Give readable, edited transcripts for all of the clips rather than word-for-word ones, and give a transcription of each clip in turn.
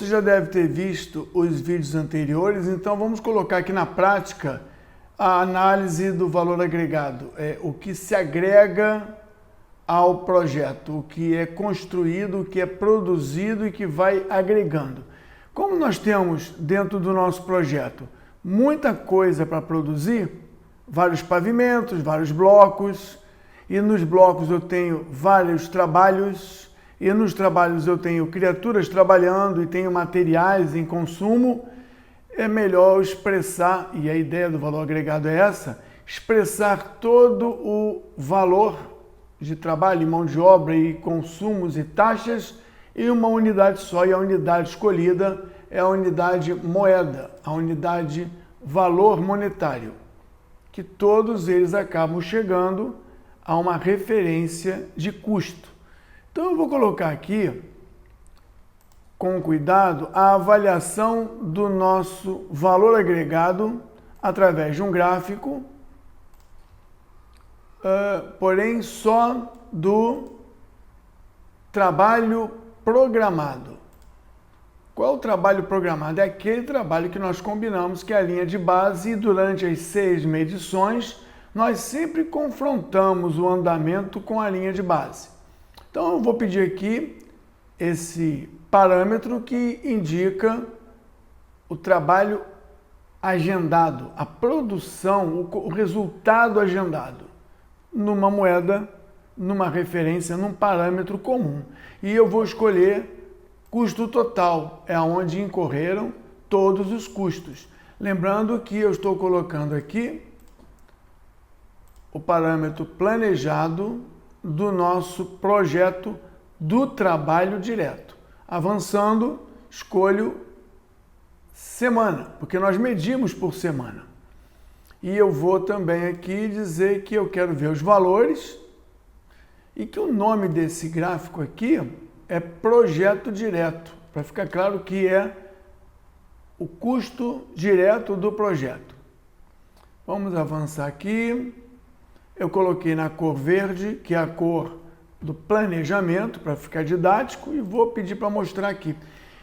Você já deve ter visto os vídeos anteriores, então vamos colocar aqui na prática a análise do valor agregado, o que se agrega ao projeto, o que é construído, o que é produzido e que vai agregando. Como nós temos dentro do nosso projeto muita coisa para produzir, vários pavimentos, vários blocos, e nos blocos eu tenho vários trabalhos, e nos trabalhos eu tenho criaturas trabalhando e tenho materiais em consumo, é melhor expressar, e a ideia do valor agregado é essa, expressar todo o valor de trabalho, mão de obra e consumos e taxas em uma unidade só, e a unidade escolhida é a unidade moeda, a unidade valor monetário, que todos eles acabam chegando a uma referência de custo. Então eu vou colocar aqui, com cuidado, a avaliação do nosso valor agregado através de um gráfico, porém só do trabalho programado. Qual é o trabalho programado? É aquele trabalho que nós combinamos, que é a linha de base, e durante as 6 medições nós sempre confrontamos o andamento com a linha de base. Então eu vou pedir aqui esse parâmetro que indica o trabalho agendado, a produção, o resultado agendado, numa moeda, numa referência, num parâmetro comum. E eu vou escolher custo total, é onde incorreram todos os custos. Lembrando que eu estou colocando aqui o parâmetro planejado do nosso projeto do trabalho direto. Avançando, escolho semana, porque nós medimos por semana. E eu vou também aqui dizer que eu quero ver os valores e que o nome desse gráfico aqui é projeto direto, para ficar claro que é o custo direto do projeto. Vamos avançar aqui. Eu coloquei na cor verde, que é a cor do planejamento, para ficar didático, e vou pedir para mostrar aqui.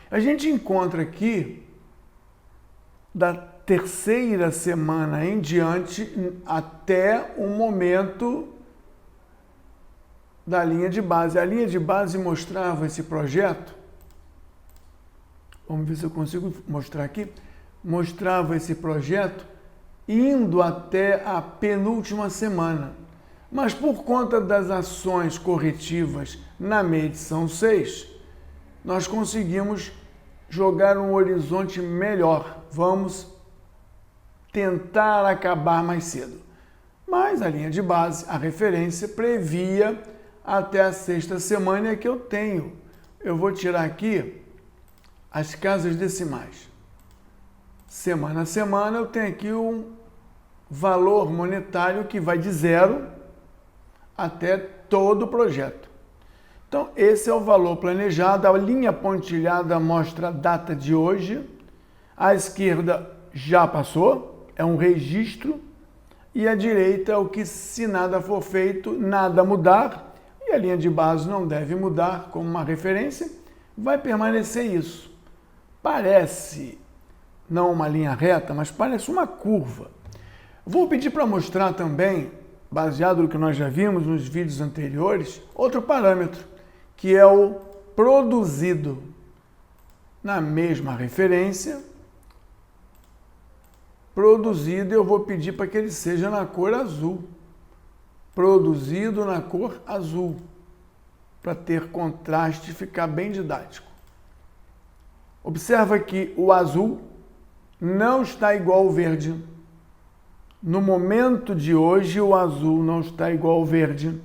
A gente encontra aqui, da terceira semana em diante, até o momento da linha de base. A linha de base mostrava esse projeto, vamos ver se eu consigo mostrar aqui, mostrava esse projeto indo até a penúltima semana. Mas por conta das ações corretivas na medição 6, nós conseguimos jogar um horizonte melhor. Vamos tentar acabar mais cedo. Mas a linha de base, a referência, previa até a 6ª semana que eu tenho. Eu vou tirar aqui as casas decimais. Semana a semana eu tenho aqui um valor monetário que vai de 0 até todo o projeto. Então, esse é o valor planejado. A linha pontilhada mostra a data de hoje. À esquerda já passou, é um registro. E à direita é o que, se nada for feito, nada mudar. E a linha de base não deve mudar como uma referência. Vai permanecer isso. Parece, não uma linha reta, mas parece uma curva. Vou pedir para mostrar também, baseado no que nós já vimos nos vídeos anteriores, outro parâmetro, que é o produzido. Na mesma referência, produzido, eu vou pedir para que ele seja na cor azul. Produzido na cor azul, para ter contraste e ficar bem didático. Observa que o azul não está igual ao verde. No momento de hoje, o azul não está igual ao verde.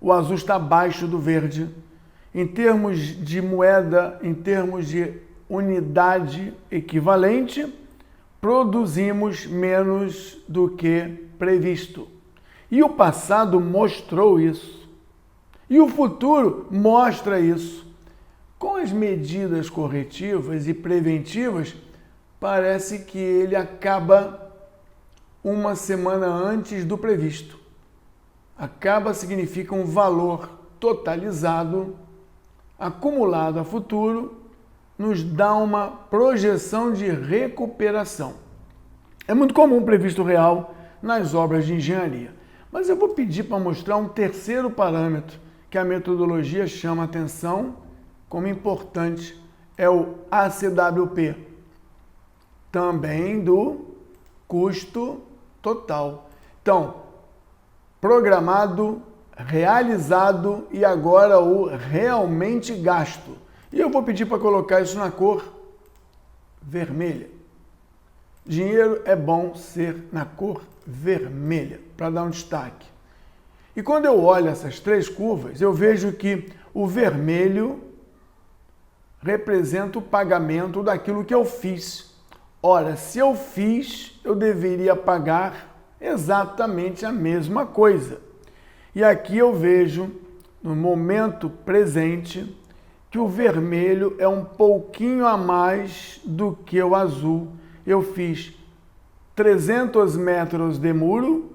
O azul está abaixo do verde. Em termos de moeda, em termos de unidade equivalente, produzimos menos do que previsto. E o passado mostrou isso. E o futuro mostra isso. Com as medidas corretivas e preventivas, parece que ele acaba uma semana antes do previsto. Acaba significa um valor totalizado, acumulado a futuro, nos dá uma projeção de recuperação. É muito comum o previsto real nas obras de engenharia, mas eu vou pedir para mostrar um terceiro parâmetro que a metodologia chama atenção como importante, é o ACWP, também do custo total. Então, programado, realizado e agora o realmente gasto. E eu vou pedir para colocar isso na cor vermelha. Dinheiro é bom ser na cor vermelha, para dar um destaque. E quando eu olho essas três curvas, eu vejo que o vermelho representa o pagamento daquilo que eu fiz. Ora, se eu fiz, eu deveria pagar exatamente a mesma coisa. E aqui eu vejo, no momento presente, que o vermelho é um pouquinho a mais do que o azul. Eu fiz 300 metros de muro,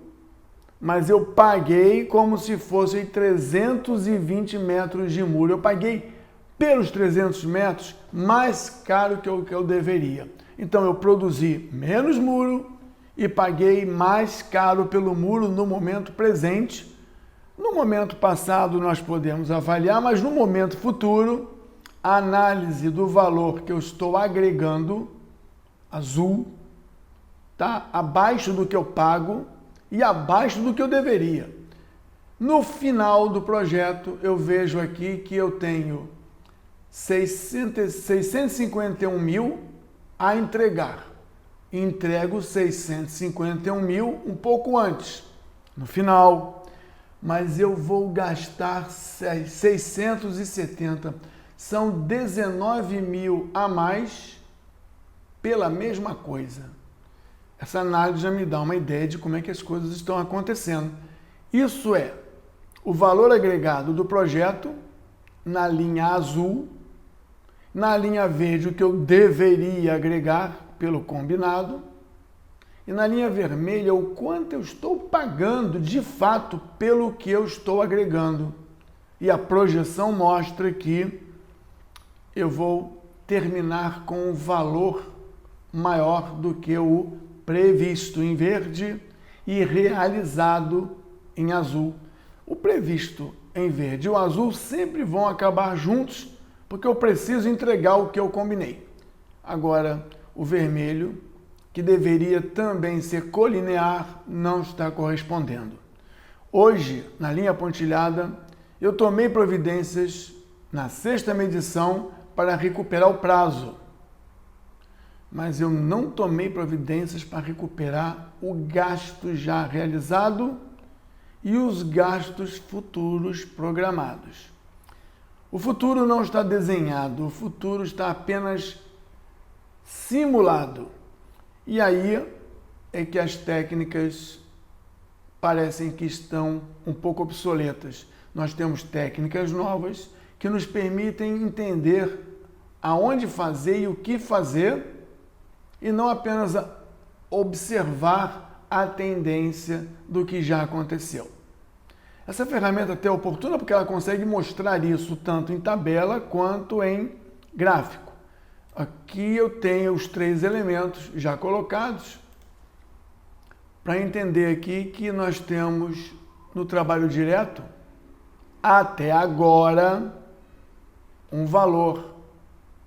mas eu paguei como se fossem 320 metros de muro. Eu paguei pelos 300 metros mais caro que o que eu deveria. Então eu produzi menos muro e paguei mais caro pelo muro no momento presente. No momento passado nós podemos avaliar, mas no momento futuro, a análise do valor que eu estou agregando, azul, está abaixo do que eu pago e abaixo do que eu deveria. No final do projeto, eu vejo aqui que eu tenho 651 mil a entregar. Entrego 651 mil um pouco antes, no final, mas eu vou gastar 670. São 19 mil a mais pela mesma coisa. Essa análise já me dá uma ideia de como é que as coisas estão acontecendo. Isso é o valor agregado do projeto na linha azul, na linha verde o que eu deveria agregar pelo combinado e na linha vermelha o quanto eu estou pagando de fato pelo que eu estou agregando. E a projeção mostra que eu vou terminar com um valor maior do que o previsto em verde e realizado em azul. O previsto em verde e o azul sempre vão acabar juntos, porque eu preciso entregar o que eu combinei. Agora, o vermelho, que deveria também ser colinear, não está correspondendo. Hoje, na linha pontilhada, eu tomei providências na sexta medição para recuperar o prazo. Mas eu não tomei providências para recuperar o gasto já realizado e os gastos futuros programados. O futuro não está desenhado, o futuro está apenas simulado. E aí é que as técnicas parecem que estão um pouco obsoletas. Nós temos técnicas novas que nos permitem entender aonde fazer e o que fazer, e não apenas observar a tendência do que já aconteceu. Essa ferramenta até é oportuna porque ela consegue mostrar isso tanto em tabela quanto em gráfico. Aqui eu tenho os três elementos já colocados para entender aqui que nós temos no trabalho direto, até agora, um valor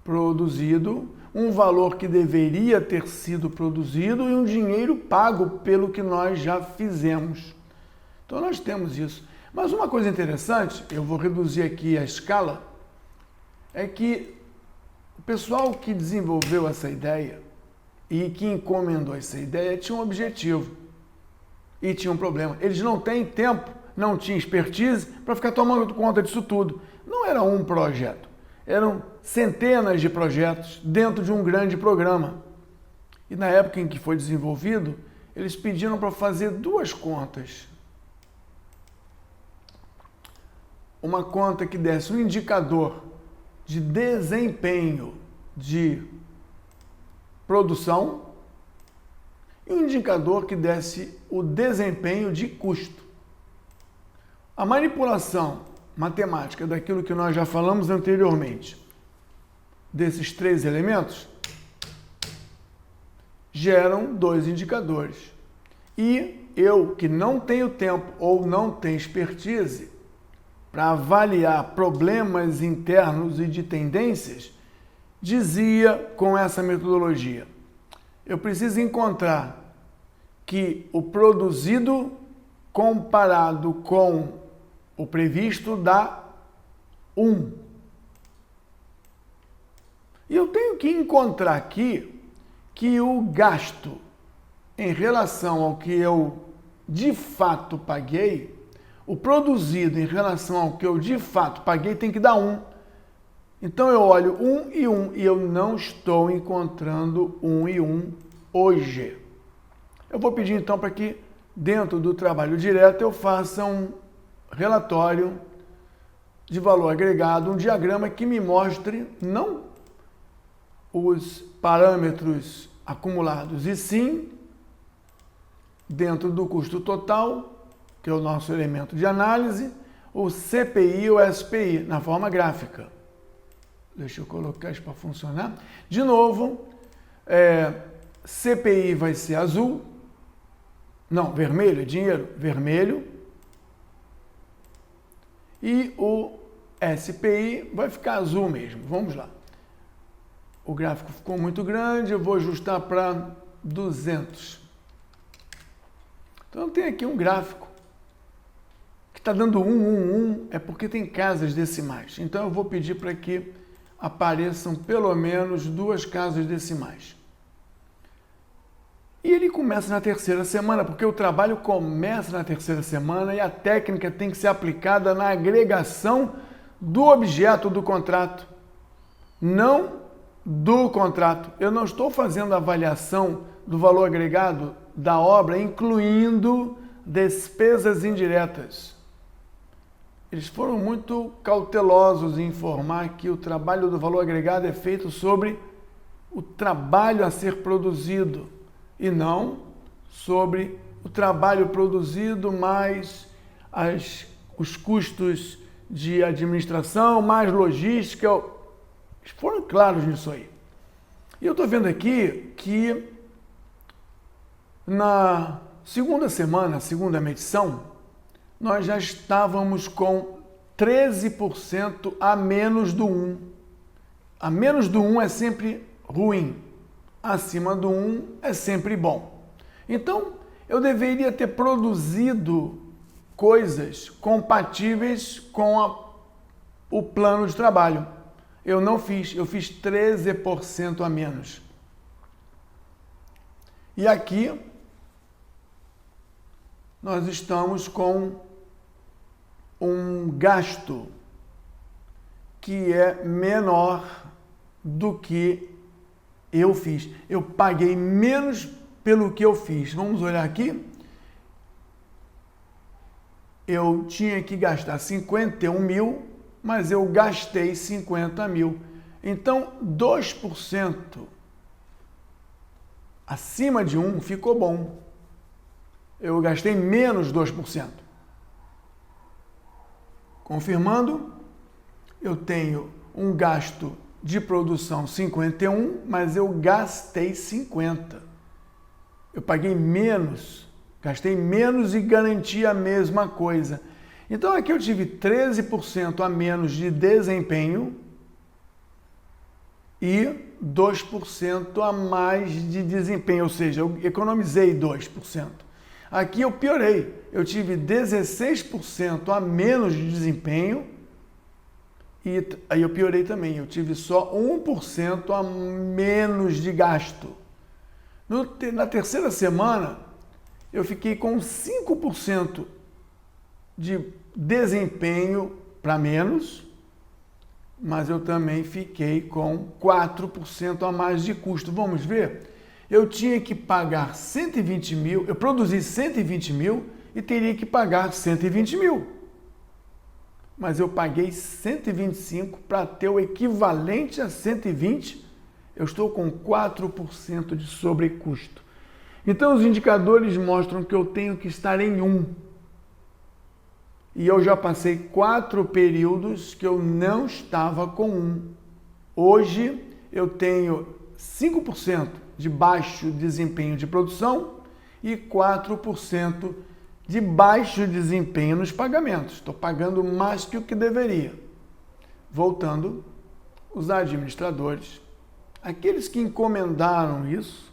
produzido, um valor que deveria ter sido produzido e um dinheiro pago pelo que nós já fizemos. Então nós temos isso. Mas uma coisa interessante, eu vou reduzir aqui a escala, é que o pessoal que desenvolveu essa ideia e que encomendou essa ideia tinha um objetivo e tinha um problema. Eles não têm tempo, não tinham expertise para ficar tomando conta disso tudo. Não era um projeto, eram centenas de projetos dentro de um grande programa. E na época em que foi desenvolvido, eles pediram para fazer duas contas. Uma conta que desse um indicador de desempenho de produção e um indicador que desse o desempenho de custo. A manipulação matemática daquilo que nós já falamos anteriormente desses 3 elementos geram 2 indicadores. E eu, que não tenho tempo ou não tenho expertise para avaliar problemas internos e de tendências, dizia com essa metodologia: eu preciso encontrar que o produzido comparado com o previsto dá 1. E eu tenho que encontrar aqui que o gasto em relação ao que eu de fato paguei, o produzido em relação ao que eu de fato paguei tem que dar 1. Então eu olho 1 e 1 e eu não estou encontrando 1 e 1 hoje. Eu vou pedir então para que dentro do trabalho direto eu faça um relatório de valor agregado, um diagrama que me mostre não os parâmetros acumulados, e sim dentro do custo total, que é o nosso elemento de análise, o CPI ou SPI, na forma gráfica. Deixa eu colocar isso para funcionar. De novo, CPI vai ser azul. Não, vermelho, é dinheiro, vermelho. E o SPI vai ficar azul mesmo. Vamos lá. O gráfico ficou muito grande, eu vou ajustar para 200. Então tem aqui um gráfico que está dando 1, é porque tem casas decimais. Então eu vou pedir para que apareçam pelo menos 2 casas decimais. E ele começa na terceira semana, porque o trabalho começa na terceira semana e a técnica tem que ser aplicada na agregação do objeto do contrato, não do contrato. Eu não estou fazendo avaliação do valor agregado da obra, incluindo despesas indiretas. Eles foram muito cautelosos em informar que o trabalho do valor agregado é feito sobre o trabalho a ser produzido e não sobre o trabalho produzido mais os custos de administração, mais logística. Eles foram claros nisso aí. E eu estou vendo aqui que na segunda semana, segunda medição, nós já estávamos com 13% a menos do 1. A menos do 1 é sempre ruim. Acima do 1 é sempre bom. Então, eu deveria ter produzido coisas compatíveis com o plano de trabalho. Eu não fiz, eu fiz 13% a menos. E aqui nós estamos com um gasto que é menor do que eu fiz. Eu paguei menos pelo que eu fiz. Vamos olhar aqui. Eu tinha que gastar 51 mil, mas eu gastei 50 mil. Então, 2% acima de 1 ficou bom. Eu gastei menos 2%. Confirmando, eu tenho um gasto de produção 51, mas eu gastei 50. Eu paguei menos, gastei menos e garanti a mesma coisa. Então aqui eu tive 13% a menos de desempenho e 2% a mais de desempenho, ou seja, eu economizei 2%. Aqui eu piorei, eu tive 16% a menos de desempenho e aí eu piorei também, eu tive só 1% a menos de gasto. Na terceira semana, eu fiquei com 5% de desempenho para menos, mas eu também fiquei com 4% a mais de custo. Vamos ver? Eu tinha que pagar 120 mil, eu produzi 120 mil e teria que pagar 120 mil. Mas eu paguei 125 para ter o equivalente a 120, eu estou com 4% de sobrecusto. Então os indicadores mostram que eu tenho que estar em 1. E eu já passei 4 períodos que eu não estava com 1. Hoje eu tenho 5% de baixo desempenho de produção e 4% de baixo desempenho nos pagamentos. Estou pagando mais que o que deveria. Voltando, os administradores, aqueles que encomendaram isso,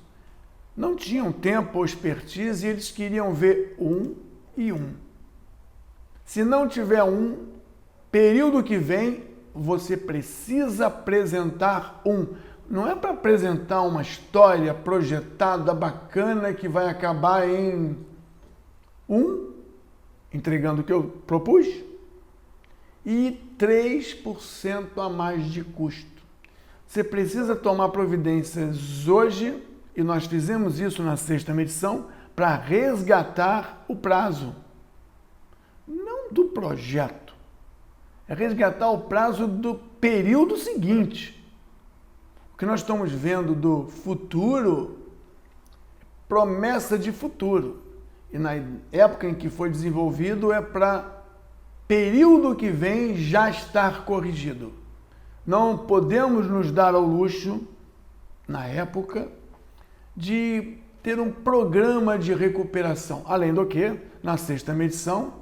não tinham tempo ou expertise e eles queriam ver um e um. Se não tiver um, período que vem, você precisa apresentar um. Não é para apresentar uma história projetada, bacana, que vai acabar em entregando o que eu propus, e 3% a mais de custo. Você precisa tomar providências hoje, e nós fizemos isso na 6ª medição, para resgatar o prazo. Não do projeto. É resgatar o prazo do período seguinte. O que nós estamos vendo do futuro, promessa de futuro. E na época em que foi desenvolvido é para período que vem já estar corrigido. Não podemos nos dar ao luxo, na época, de ter um programa de recuperação. Além do que, na 6ª medição,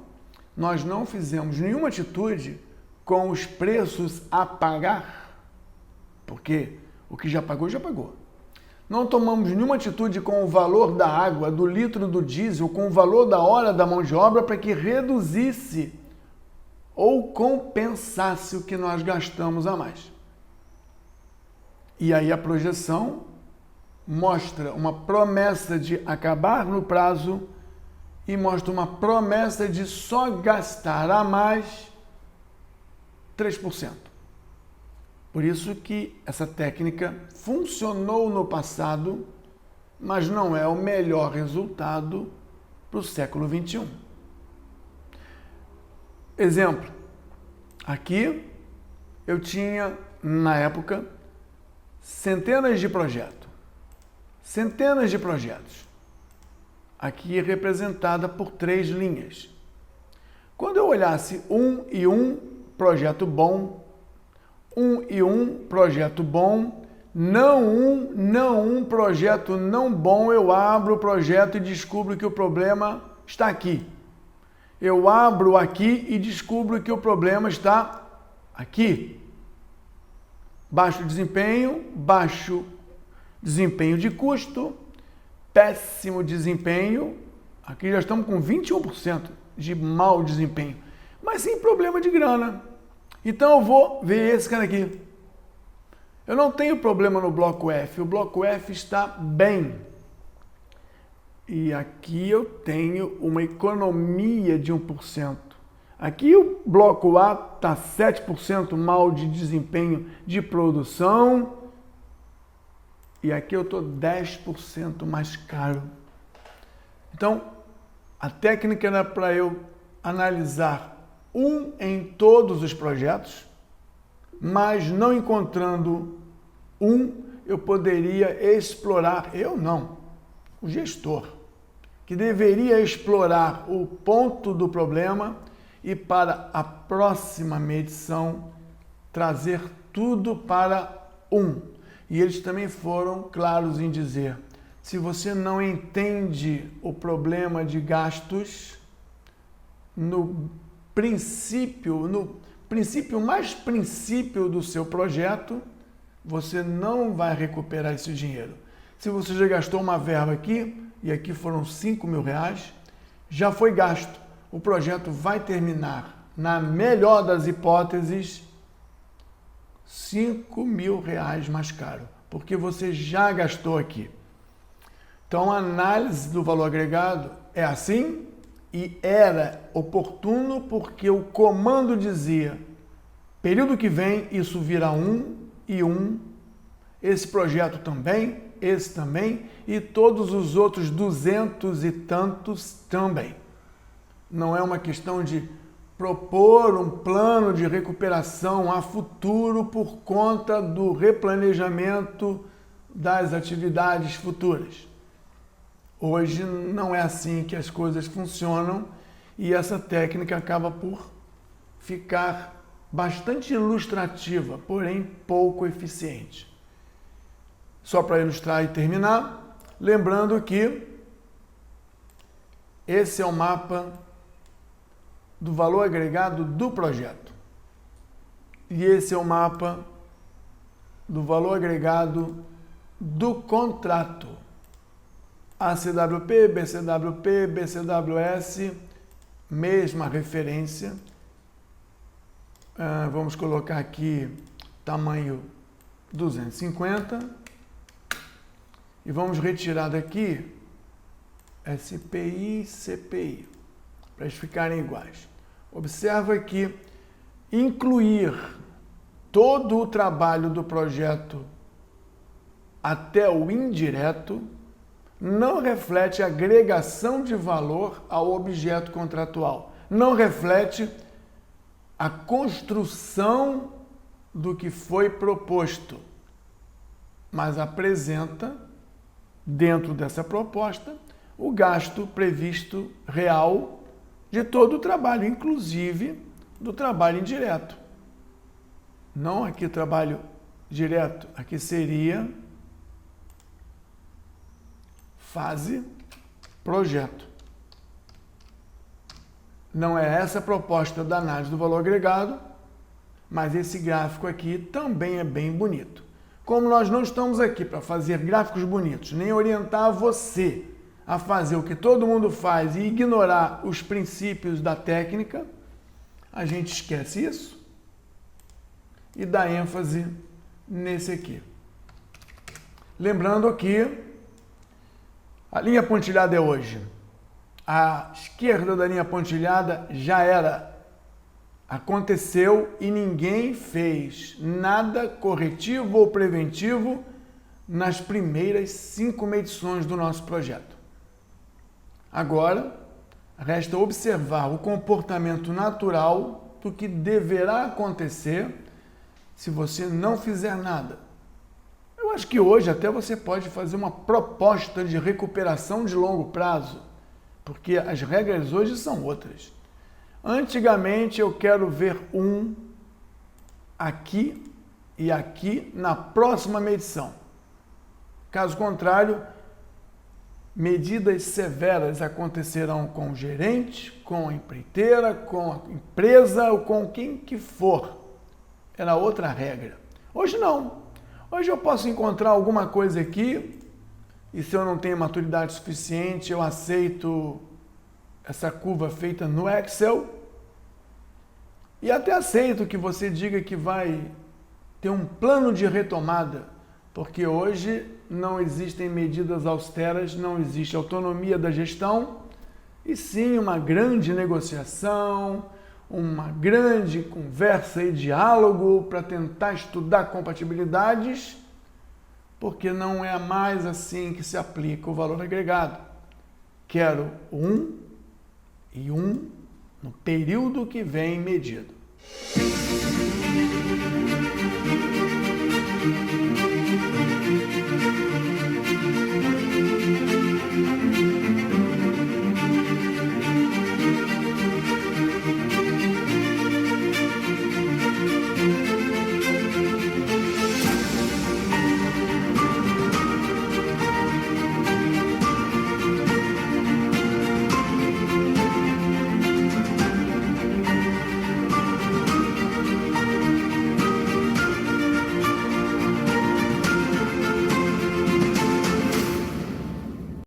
nós não fizemos nenhuma atitude com os preços a pagar, porque o que já pagou, já pagou. Não tomamos nenhuma atitude com o valor da água, do litro do diesel, com o valor da hora da mão de obra para que reduzisse ou compensasse o que nós gastamos a mais. E aí a projeção mostra uma promessa de acabar no prazo e mostra uma promessa de só gastar a mais 3%. Por isso que essa técnica funcionou no passado, mas não é o melhor resultado para o século XXI. Exemplo, aqui eu tinha, na época, centenas de projetos. Centenas de projetos. Aqui representada por 3 linhas. Quando eu olhasse projeto bom, projeto bom, não projeto não bom, eu abro o projeto e descubro que o problema está aqui. Eu abro aqui e descubro que o problema está aqui. Baixo desempenho de custo, péssimo desempenho, aqui já estamos com 21% de mau desempenho, mas sem problema de grana. Então eu vou ver esse cara aqui. Eu não tenho problema no bloco F, o bloco F está bem. E aqui eu tenho uma economia de 1%. Aqui o bloco A está 7% mal de desempenho de produção. E aqui eu estou 10% mais caro. Então, a técnica era para eu analisar em todos os projetos, mas não encontrando eu poderia explorar, eu não, o gestor, que deveria explorar o ponto do problema e para a próxima medição trazer tudo para E eles também foram claros em dizer, se você não entende o problema de gastos, no princípio do seu projeto, você não vai recuperar esse dinheiro. Se você já gastou uma verba aqui, e aqui foram R$5.000, já foi gasto. O projeto vai terminar, na melhor das hipóteses, R$5.000 mais caro, porque você já gastou aqui. Então, a análise do valor agregado é assim e era oportuno porque o comando dizia, período que vem isso vira esse projeto também, esse também e todos os outros 200 e tantos também. Não é uma questão de propor um plano de recuperação a futuro por conta do replanejamento das atividades futuras. Hoje não é assim que as coisas funcionam e essa técnica acaba por ficar bastante ilustrativa, porém pouco eficiente. Só para ilustrar e terminar, lembrando que esse é o mapa do valor agregado do projeto. E esse é o mapa do valor agregado do contrato. ACWP, BCWP, BCWS, mesma referência. Vamos colocar aqui tamanho 250 e vamos retirar daqui SPI e CPI para eles ficarem iguais. Observa que incluir todo o trabalho do projeto até o indireto não reflete agregação de valor ao objeto contratual, não reflete a construção do que foi proposto, mas apresenta, dentro dessa proposta, o gasto previsto real de todo o trabalho, inclusive do trabalho indireto. Não aqui trabalho direto, aqui seria fase projeto. Não é essa a proposta da análise do valor agregado, mas esse gráfico aqui também é bem bonito. Como nós não estamos aqui para fazer gráficos bonitos, nem orientar você a fazer o que todo mundo faz e ignorar os princípios da técnica, a gente esquece isso e dá ênfase nesse aqui. Lembrando que a linha pontilhada é hoje. A esquerda da linha pontilhada já era. Aconteceu e ninguém fez nada corretivo ou preventivo nas primeiras 5 medições do nosso projeto. Agora, resta observar o comportamento natural do que deverá acontecer se você não fizer nada. Eu acho que hoje até você pode fazer uma proposta de recuperação de longo prazo, porque as regras hoje são outras. Antigamente eu quero ver aqui e aqui na próxima medição. Caso contrário, medidas severas acontecerão com o gerente, com a empreiteira, com a empresa ou com quem que for. Era outra regra. Hoje não. Hoje eu posso encontrar alguma coisa aqui e se eu não tenho maturidade suficiente, eu aceito essa curva feita no Excel e até aceito que você diga que vai ter um plano de retomada, porque hoje não existem medidas austeras, não existe autonomia da gestão, e sim uma grande negociação, uma grande conversa e diálogo para tentar estudar compatibilidades, porque não é mais assim que se aplica o valor agregado. Quero e no período que vem medido.